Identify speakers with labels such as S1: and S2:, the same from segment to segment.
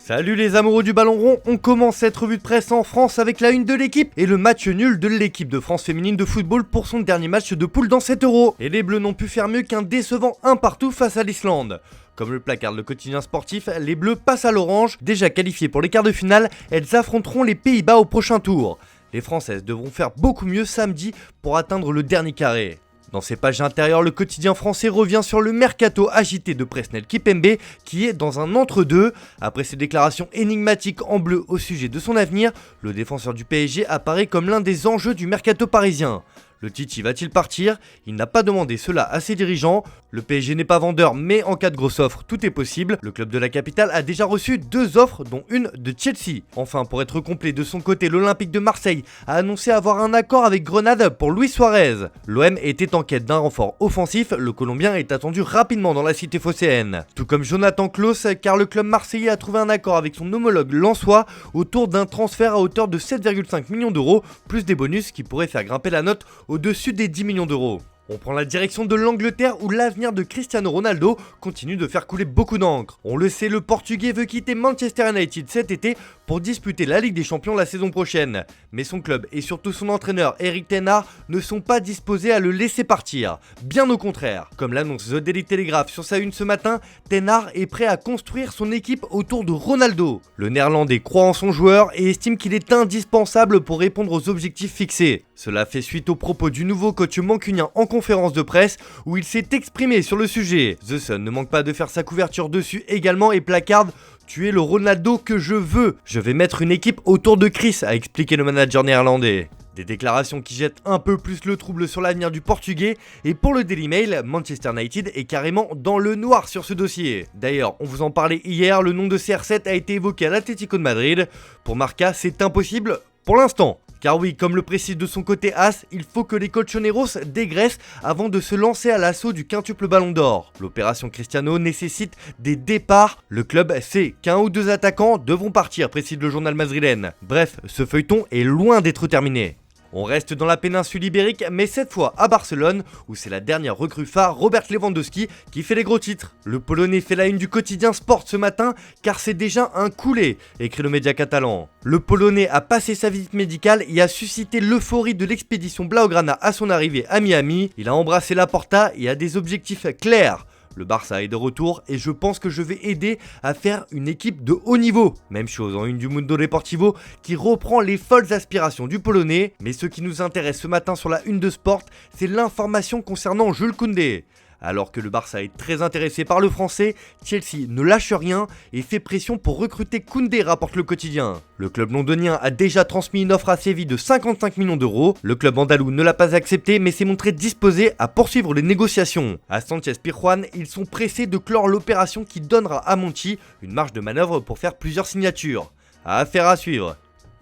S1: Salut les amoureux du ballon rond, on commence cette revue de presse en France avec la une de l'équipe et le match nul de l'équipe de France féminine de football pour son dernier match de poule dans 7 €. Et les Bleus n'ont pu faire mieux qu'un décevant 1 partout face à l'Islande. Comme le placarde le quotidien sportif, les Bleus passent à l'orange. Déjà qualifiées pour les quarts de finale, elles affronteront les Pays-Bas au prochain tour. Les Françaises devront faire beaucoup mieux samedi pour atteindre le dernier carré. Dans ses pages intérieures, le quotidien français revient sur le mercato agité de Presnel Kimpembe qui est dans un entre-deux. Après ses déclarations énigmatiques en bleu au sujet de son avenir, le défenseur du PSG apparaît comme l'un des enjeux du mercato parisien. Le Titi va-t-il partir? Il n'a pas demandé cela à ses dirigeants. Le PSG n'est pas vendeur, mais en cas de grosse offre, tout est possible. Le club de la capitale a déjà reçu 2 offres, dont une de Chelsea. Enfin, pour être complet de son côté, l'Olympique de Marseille a annoncé avoir un accord avec Grenade pour Luis Suarez. L'OM était en quête d'un renfort offensif, le Colombien est attendu rapidement dans la cité phocéenne. Tout comme Jonathan Klaus, car le club marseillais a trouvé un accord avec son homologue lensois autour d'un transfert à hauteur de 7,5 millions d'euros, plus des bonus qui pourraient faire grimper la note au-dessus des 10 millions d'euros. On prend la direction de l'Angleterre où l'avenir de Cristiano Ronaldo continue de faire couler beaucoup d'encre. On le sait, le Portugais veut quitter Manchester United cet été pour disputer la Ligue des Champions la saison prochaine. Mais son club et surtout son entraîneur Erik ten Hag ne sont pas disposés à le laisser partir. Bien au contraire. Comme l'annonce The Daily Telegraph sur sa une ce matin, ten Hag est prêt à construire son équipe autour de Ronaldo. Le Néerlandais croit en son joueur et estime qu'il est indispensable pour répondre aux objectifs fixés. Cela fait suite aux propos du nouveau coach mancunien en conférence de presse où il s'est exprimé sur le sujet. The Sun ne manque pas de faire sa couverture dessus également et placarde « Tu es le Ronaldo que je veux. Je vais mettre une équipe autour de Chris », a expliqué le manager néerlandais. Des déclarations qui jettent un peu plus le trouble sur l'avenir du Portugais, et pour le Daily Mail, Manchester United est carrément dans le noir sur ce dossier. D'ailleurs, on vous en parlait hier, le nom de CR7 a été évoqué à l'Atlético de Madrid. Pour Marca, c'est impossible pour l'instant. Car oui, comme le précise de son côté As, il faut que les colchoneros dégraissent avant de se lancer à l'assaut du quintuple ballon d'or. L'opération Cristiano nécessite des départs. Le club sait qu'un ou deux attaquants devront partir, précise le journal madrilène. Bref, ce feuilleton est loin d'être terminé. On reste dans la péninsule ibérique, mais cette fois à Barcelone, où c'est la dernière recrue phare, Robert Lewandowski, qui fait les gros titres. Le Polonais fait la une du quotidien Sport ce matin, car c'est déjà un coulé, écrit le média catalan. Le Polonais a passé sa visite médicale et a suscité l'euphorie de l'expédition Blaugrana à son arrivée à Miami. Il a embrassé Laporta et a des objectifs clairs. Le Barça est de retour et je pense que je vais aider à faire une équipe de haut niveau. Même chose en une du Mundo Deportivo qui reprend les folles aspirations du Polonais. Mais ce qui nous intéresse ce matin sur la une de Sport, c'est l'information concernant Jules Koundé. Alors que le Barça est très intéressé par le français, Chelsea ne lâche rien et fait pression pour recruter Koundé, rapporte le quotidien. Le club londonien a déjà transmis une offre à Séville de 55 millions d'euros. Le club andalou ne l'a pas accepté mais s'est montré disposé à poursuivre les négociations. À Sanchez-Pizjuán, ils sont pressés de clore l'opération qui donnera à Monchi une marge de manœuvre pour faire plusieurs signatures. Affaire à suivre.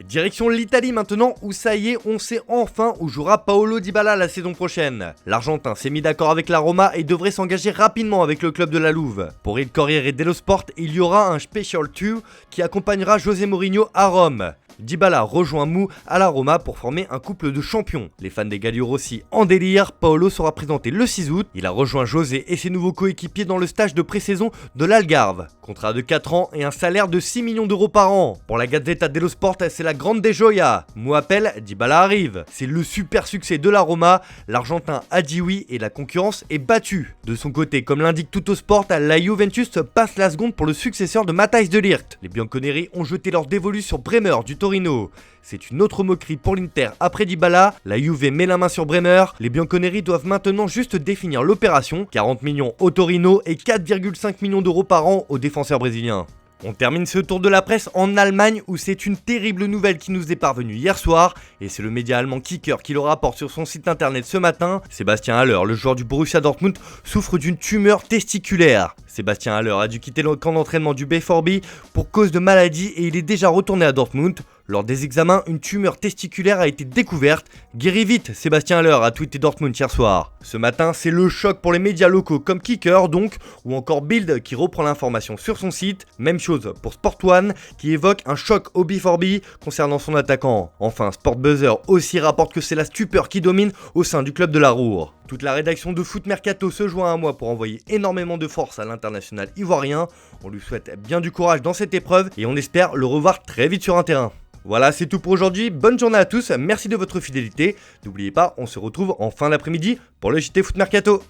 S1: Direction l'Italie maintenant où ça y est, on sait enfin où jouera Paulo Dybala la saison prochaine. L'Argentin s'est mis d'accord avec la Roma et devrait s'engager rapidement avec le club de la Louve. Pour Il Corriere dello Sport, il y aura un Special 2 qui accompagnera José Mourinho à Rome. Dybala rejoint Mou à la Roma pour former un couple de champions. Les fans des Gallo Rossi en délire, Paolo sera présenté le 6 août. Il a rejoint José et ses nouveaux coéquipiers dans le stage de pré-saison de l'Algarve. Contrat de 4 ans et un salaire de 6 millions d'euros par an. Pour la Gazzetta dello Sport, c'est la grande joia. Mou appelle, Dybala arrive. C'est le super succès de la Roma. L'Argentin a dit oui et la concurrence est battue. De son côté, comme l'indique Tuttosport, la Juventus passe la seconde pour le successeur de Matthijs de Ligt. Les Bianconeri ont jeté leur dévolu sur Bremer du Torino. C'est une autre moquerie pour l'Inter après Dybala. La Juve met la main sur Bremer. Les Bianconeri doivent maintenant juste définir l'opération. 40 millions au Torino et 4,5 millions d'euros par an aux défenseurs brésiliens. On termine ce tour de la presse en Allemagne où c'est une terrible nouvelle qui nous est parvenue hier soir et c'est le média allemand Kicker qui le rapporte sur son site internet ce matin. Sébastien Haller, le joueur du Borussia Dortmund, souffre d'une tumeur testiculaire. Sébastien Haller a dû quitter le camp d'entraînement du BVB pour cause de maladie et il est déjà retourné à Dortmund. Lors des examens, une tumeur testiculaire a été découverte. Guéris vite, Sébastien Haller a tweeté Dortmund hier soir. Ce matin, c'est le choc pour les médias locaux comme Kicker donc, ou encore Bild qui reprend l'information sur son site. Même chose pour Sport One qui évoque un choc au B4B concernant son attaquant. Enfin, Sport Buzzer aussi rapporte que c'est la stupeur qui domine au sein du club de la Roure. Toute la rédaction de Foot Mercato se joint à moi pour envoyer énormément de force à l'international ivoirien. On lui souhaite bien du courage dans cette épreuve et on espère le revoir très vite sur un terrain. Voilà, c'est tout pour aujourd'hui. Bonne journée à tous, merci de votre fidélité. N'oubliez pas, on se retrouve en fin d'après-midi pour le JT Foot Mercato.